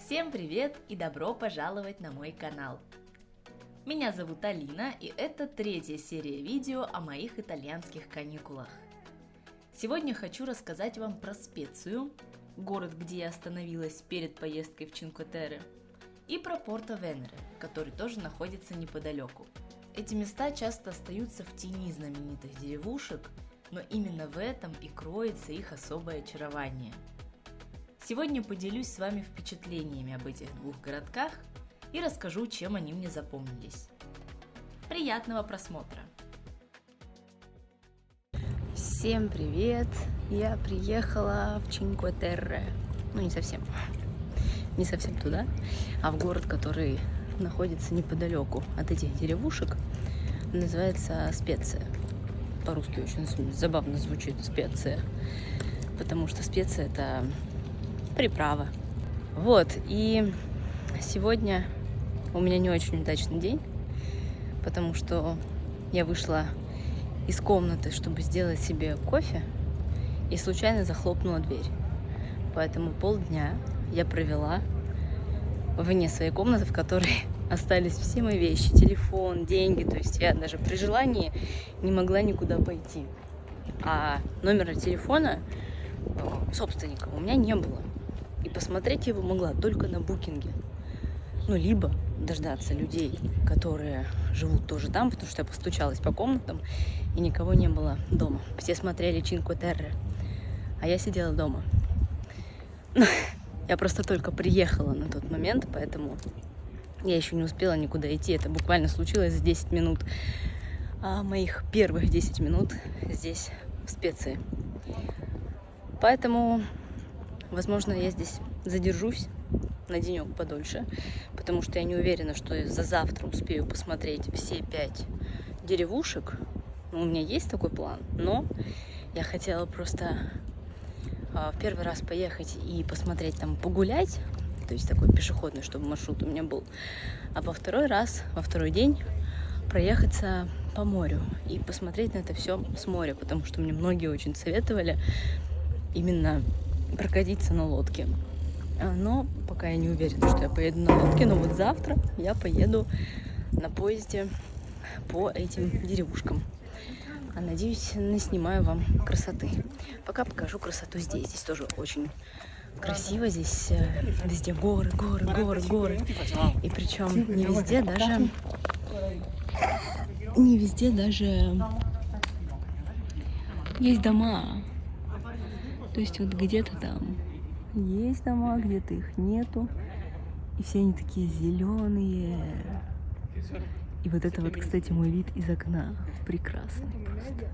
Всем привет и добро пожаловать на мой канал! Меня зовут Алина, и это третья серия видео о моих итальянских каникулах. Сегодня хочу рассказать вам про Специю, город, где я остановилась перед поездкой в Чинкве-Терре, и про Порто-Венере, который тоже находится неподалеку. Эти места часто остаются в тени знаменитых деревушек, но именно в этом и кроется их особое очарование. Сегодня поделюсь с вами впечатлениями об этих двух городках и расскажу, чем они мне запомнились. Приятного просмотра! Всем привет! Я приехала в Чинкве-Терре. Ну, не совсем туда, а в город, который находится неподалеку от этих деревушек. Называется Специя. По-русски очень забавно звучит Специя, потому что Специя — это приправа. Вот, и сегодня у меня не очень удачный день, потому что я вышла из комнаты, чтобы сделать себе кофе, и случайно захлопнула дверь. Поэтому полдня я провела вне своей комнаты, в которой остались все мои вещи, телефон, деньги. То есть я даже при желании не могла никуда пойти. А номера телефона собственника у меня не было. И посмотреть его могла только на букинге. Ну, либо дождаться людей, которые живут тоже там, потому что я постучалась по комнатам, и никого не было дома. Все смотрели Чинкве-Терре, а я сидела дома. Я просто только приехала на тот момент, поэтому я еще не успела никуда идти. Это буквально случилось за 10 минут. Моих первых 10 минут здесь, в Специи. Поэтому, возможно, я здесь задержусь на денек подольше, потому что я не уверена, что я за завтра успею посмотреть все 5 деревушек. У меня есть такой план, но я хотела просто в первый раз поехать и посмотреть там, погулять, то есть такой пешеходный, чтобы маршрут у меня был, а во второй день проехаться по морю и посмотреть на это все с моря, потому что мне многие очень советовали именно прокатиться на лодке. Но пока я не уверена, что я поеду на лодке, но вот завтра я поеду на поезде по этим деревушкам. Надеюсь, наснимаю вам красоты. Пока покажу красоту здесь. Здесь тоже очень красиво. Здесь везде горы. И причем не везде даже есть дома. То есть вот где-то там есть дома, где-то их нету. И все они такие зеленые. И вот это вот, кстати, мой вид из окна. Прекрасный просто.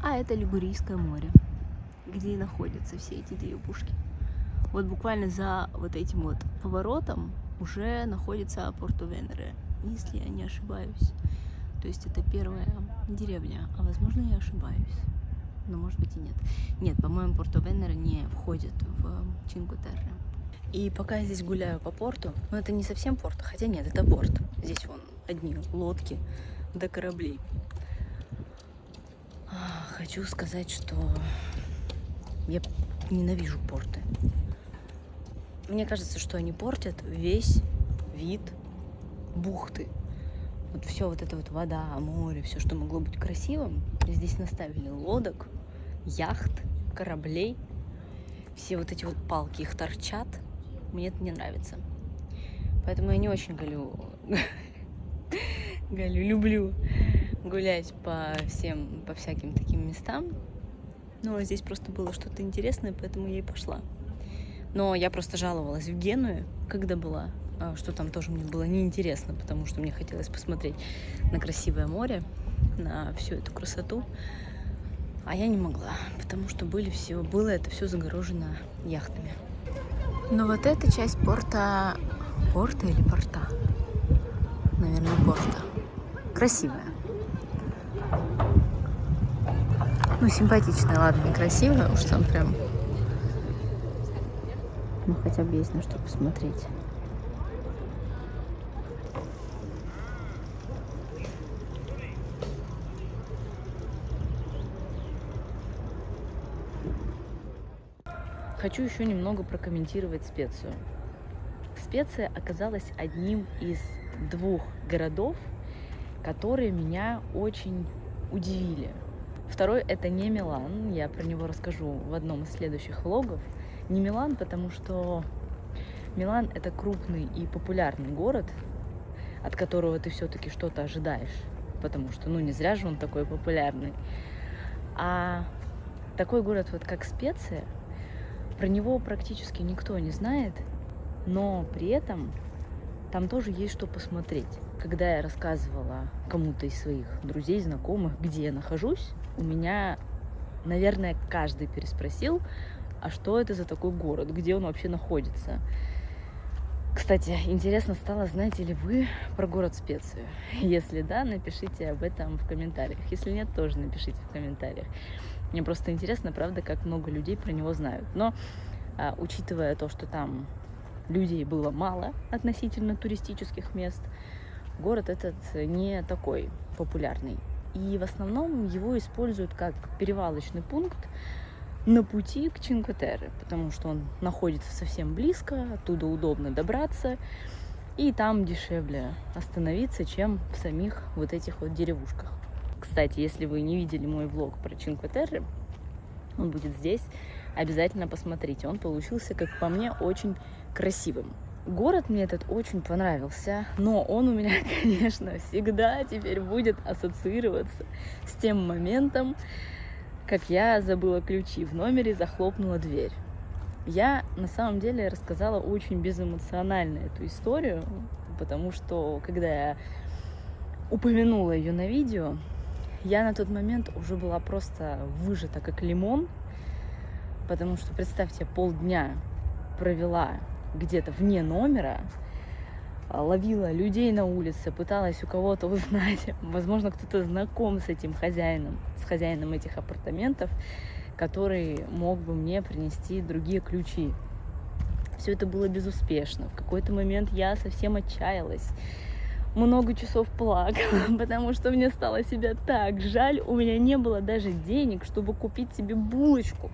А это Лигурийское море, где и находятся все эти деревушки. Вот буквально за вот этим вот поворотом уже находится Порто-Венере, если я не ошибаюсь. То есть это первая деревня, а возможно я ошибаюсь. Но может быть и нет. Нет, по-моему, Порто-Венере не входит в Чинкве-Терре. И пока я здесь гуляю по порту, но это не совсем порт, хотя нет, это порт. Здесь вон одни лодки до кораблей. Хочу сказать, что я ненавижу порты. Мне кажется, что они портят весь вид бухты. Вот все вот это вот вода, море, все, что могло быть красивым, здесь наставили лодок, яхт, кораблей. Все вот эти вот палки, их торчат. Мне это не нравится. Поэтому я не очень люблю гулять по всяким таким местам. Но здесь просто было что-то интересное, поэтому я и пошла. Но я просто жаловалась в Генуе, когда была, что там тоже мне было неинтересно, потому что мне хотелось посмотреть на красивое море, на всю эту красоту. А я не могла, потому что было это все загорожено яхтами. Но вот эта часть порта или порта? Наверное, порта. Красивая. Ну, симпатичная, ладно, не красивая, уж там прям. Ну, хотя бы есть на что посмотреть. хочу еще немного прокомментировать Специю. Специя оказалась одним из 2 городов, которые меня очень удивили. Второй — это не Милан, я про него расскажу в одном из следующих влогов. Не Милан, потому что Милан — это крупный и популярный город, от которого ты все-таки что-то ожидаешь, потому что, не зря же он такой популярный. А такой город, вот как Специя, про него практически никто не знает, но при этом там тоже есть что посмотреть. Когда я рассказывала кому-то из своих друзей, знакомых, где я нахожусь, у меня, наверное, каждый переспросил, а что это за такой город, где он вообще находится. Кстати, интересно стало, знаете ли вы про город Специю? Если да, напишите об этом в комментариях. Если нет, тоже напишите в комментариях. Мне просто интересно, правда, как много людей про него знают. Но учитывая то, что там людей было мало относительно туристических мест, город этот не такой популярный. И в основном его используют как перевалочный пункт на пути к Чинкве-Терре, потому что он находится совсем близко, оттуда удобно добраться, и там дешевле остановиться, чем в самих вот этих вот деревушках. Кстати, если вы не видели мой влог про Чинкве-Терре, он будет здесь, обязательно посмотрите. Он получился, как по мне, очень красивым. Город мне этот очень понравился, но он у меня, конечно, всегда теперь будет ассоциироваться с тем моментом, как я забыла ключи в номере, захлопнула дверь. Я на самом деле рассказала очень безэмоционально эту историю, потому что, когда я упомянула ее на видео, я на тот момент уже была просто выжата как лимон, потому что, представьте, полдня провела где-то вне номера, ловила людей на улице, пыталась у кого-то узнать, возможно, кто-то знаком с этим хозяином, с хозяином этих апартаментов, который мог бы мне принести другие ключи. Все это было безуспешно. В какой-то момент я совсем отчаялась. Много часов плакала, потому что мне стало себя так жаль. У меня не было даже денег, чтобы купить себе булочку,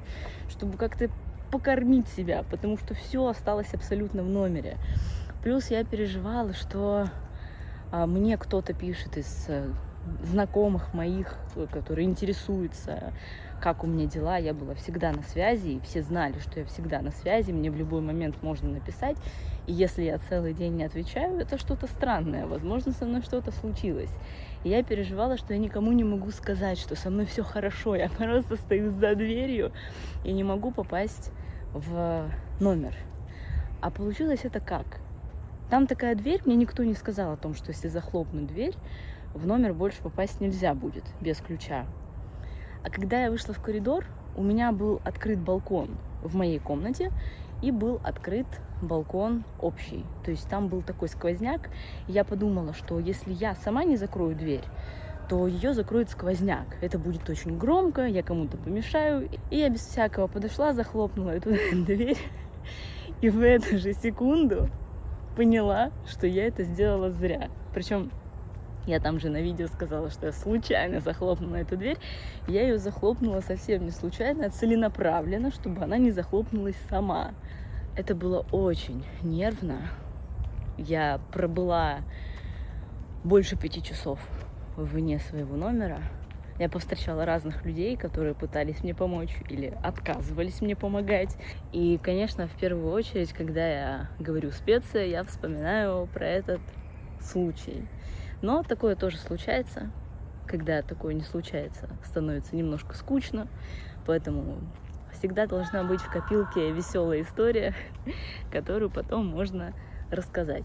чтобы как-то покормить себя, потому что все осталось абсолютно в номере. Плюс я переживала, что мне кто-то пишет из знакомых моих, которые интересуются, как у меня дела. Я была всегда на связи, и все знали, что я всегда на связи, мне в любой момент можно написать. И если я целый день не отвечаю, это что-то странное, возможно, со мной что-то случилось. И я переживала, что я никому не могу сказать, что со мной все хорошо, я просто стою за дверью и не могу попасть в номер. А получилось это как? Там такая дверь, мне никто не сказал о том, что если захлопнуть дверь, в номер больше попасть нельзя будет без ключа. А когда я вышла в коридор, у меня был открыт балкон в моей комнате и был открыт балкон общий. То есть там был такой сквозняк, и я подумала, что если я сама не закрою дверь, то ее закроет сквозняк. Это будет очень громко, я кому-то помешаю. И я без всякого подошла, захлопнула эту дверь, и в эту же секунду поняла, что я это сделала зря. Причем я там же на видео сказала, что я случайно захлопнула эту дверь. Я ее захлопнула совсем не случайно, а целенаправленно, чтобы она не захлопнулась сама. Это было очень нервно. Я пробыла больше 5 часов вне своего номера. Я повстречала разных людей, которые пытались мне помочь или отказывались мне помогать. И, конечно, в первую очередь, когда я говорю «Специя», я вспоминаю про этот случай. Но такое тоже случается. Когда такое не случается, становится немножко скучно. Поэтому всегда должна быть в копилке веселая история, которую потом можно рассказать.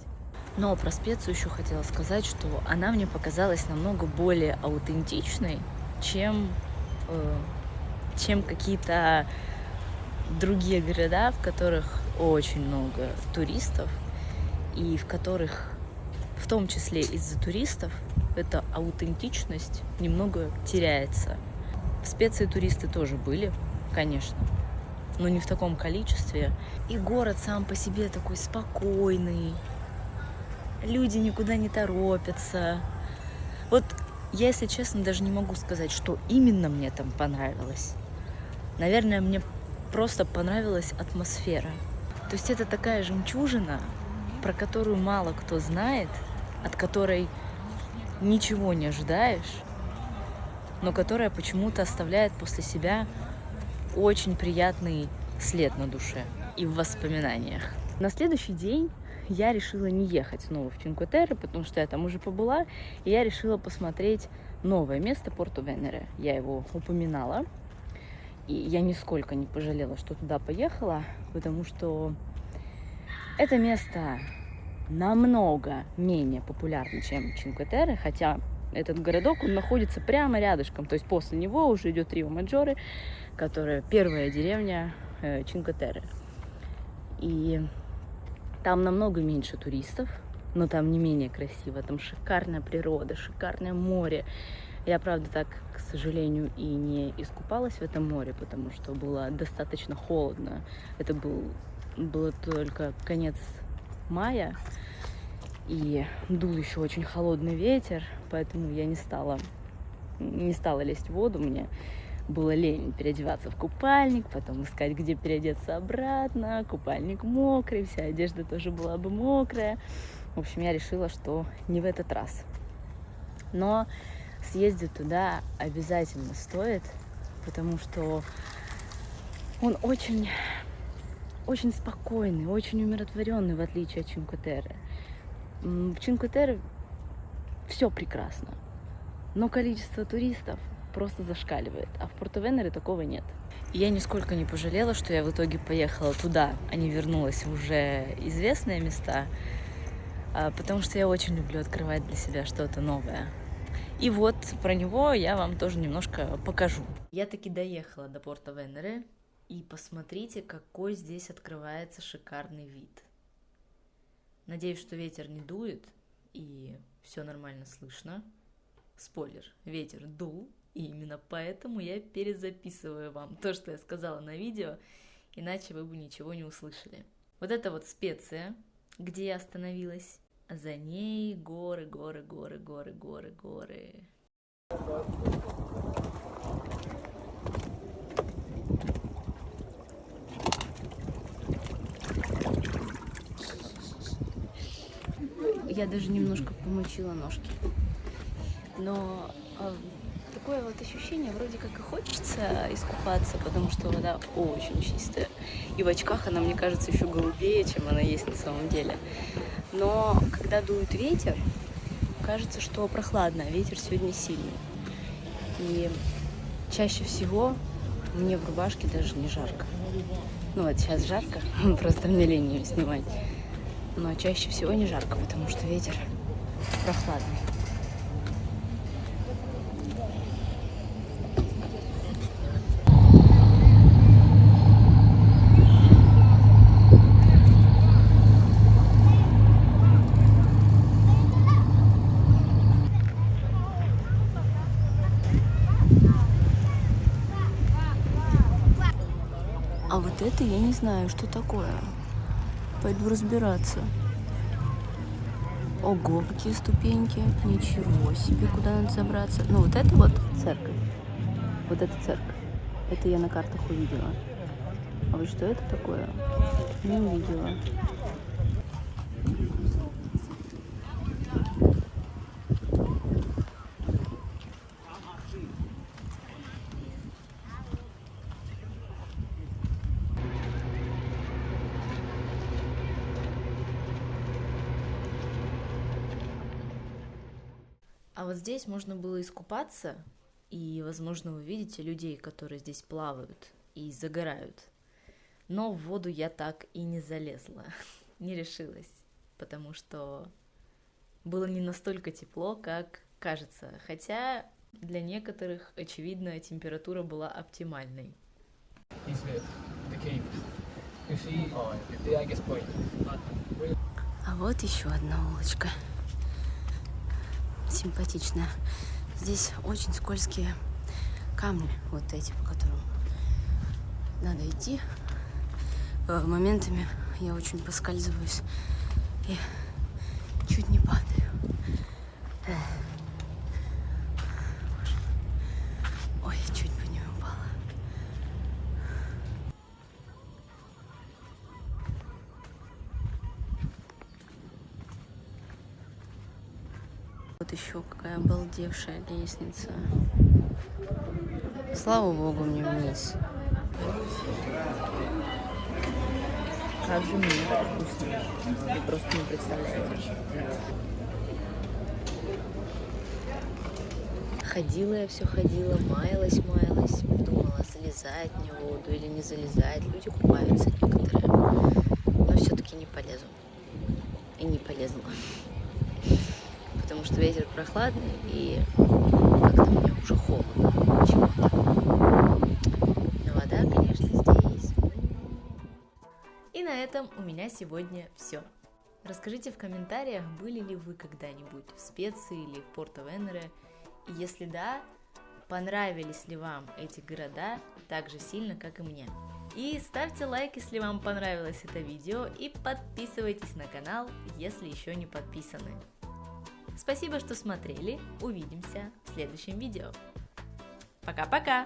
Но про Специю еще хотела сказать, что она мне показалась намного более аутентичной, чем какие-то другие города, в которых очень много туристов, и в которых, в том числе из-за туристов, эта аутентичность немного теряется. В Специи туристы тоже были, конечно, но не в таком количестве. И город сам по себе такой спокойный, люди никуда не торопятся. Вот я, если честно, даже не могу сказать, что именно мне там понравилось. Наверное, мне просто понравилась атмосфера. То есть это такая жемчужина, про которую мало кто знает, от которой ничего не ожидаешь, но которая почему-то оставляет после себя очень приятный след на душе и в воспоминаниях. На следующий день я решила не ехать снова в Чинкве-Терре, потому что я там уже побыла, и я решила посмотреть новое место Порто-Венере. Я его упоминала, и я нисколько не пожалела, что туда поехала, потому что это место намного менее популярно, чем Чинкве-Терре, хотя этот городок, он находится прямо рядышком, то есть после него уже идет Рио-Маджоре, которая первая деревня Чинкве-Терре. И там намного меньше туристов, но там не менее красиво, там шикарная природа, шикарное море. Я, правда, так, к сожалению, и не искупалась в этом море, потому что было достаточно холодно. Это было только конец мая, и дул еще очень холодный ветер, поэтому я не стала лезть в воду. Мне было лень переодеваться в купальник, потом искать, где переодеться обратно. Купальник мокрый, вся одежда тоже была бы мокрая. В общем, я решила, что не в этот раз. Но съездить туда обязательно стоит, потому что он очень, очень спокойный, очень умиротворенный, в отличие от Чинкве-Терре. В Чинкве-Терре все прекрасно, но количество туристов просто зашкаливает, а в Порто-Венере такого нет. И я нисколько не пожалела, что я в итоге поехала туда, а не вернулась в уже известные места, потому что я очень люблю открывать для себя что-то новое. И вот про него я вам тоже немножко покажу. Я таки доехала до Порто-Венере, и посмотрите, какой здесь открывается шикарный вид. Надеюсь, что ветер не дует, и все нормально слышно. Спойлер, ветер дул, и именно поэтому я перезаписываю вам то, что я сказала на видео, иначе вы бы ничего не услышали. Вот это вот Специя, где я остановилась, а за ней горы, горы, горы, горы, горы, горы. Я даже немножко помочила ножки. Но такое вот ощущение, вроде как и хочется искупаться, потому что вода очень чистая. И в очках она, мне кажется, еще голубее, чем она есть на самом деле. Но когда дует ветер, кажется, что прохладно, а ветер сегодня сильный. И чаще всего мне в рубашке даже не жарко. Ну вот сейчас жарко, просто мне лень ее снимать. Но чаще всего не жарко, потому что ветер прохладный. А вот это я не знаю, что такое. Пойду разбираться. Ого, какие ступеньки. Ничего себе, куда надо забраться. Ну, вот это вот церковь. Вот эта церковь. Это я на картах увидела. А вот что это такое? Не увидела. А вот здесь можно было искупаться, и, возможно, вы видите людей, которые здесь плавают и загорают. Но в воду я так и не залезла, не решилась, потому что было не настолько тепло, как кажется. Хотя для некоторых, очевидно, температура была оптимальной. А вот еще одна улочка. Симпатичная. Здесь очень скользкие камни, вот эти, по которым надо идти. Моментами я очень поскальзываюсь и чуть не падаю. Ой, чуть бы не упала. Вот еще какая обалдевшая лестница. Слава богу, мне вниз. Как же мне это вкусно. Вы просто не представляете. Ходила я все ходила, маялась, думала, залезать в воду или не залезать. Люди купаются некоторые, но все-таки не полезу. И не полезла. Потому что ветер прохладный и как-то мне уже холодно чего-то. Но вода, конечно, здесь. И на этом у меня сегодня все. Расскажите в комментариях, были ли вы когда-нибудь в Специи или в Порто-Венере. И если да, понравились ли вам эти города так же сильно, как и мне. И ставьте лайк, если вам понравилось это видео, и подписывайтесь на канал, если еще не подписаны. Спасибо, что смотрели, увидимся в следующем видео. Пока-пока!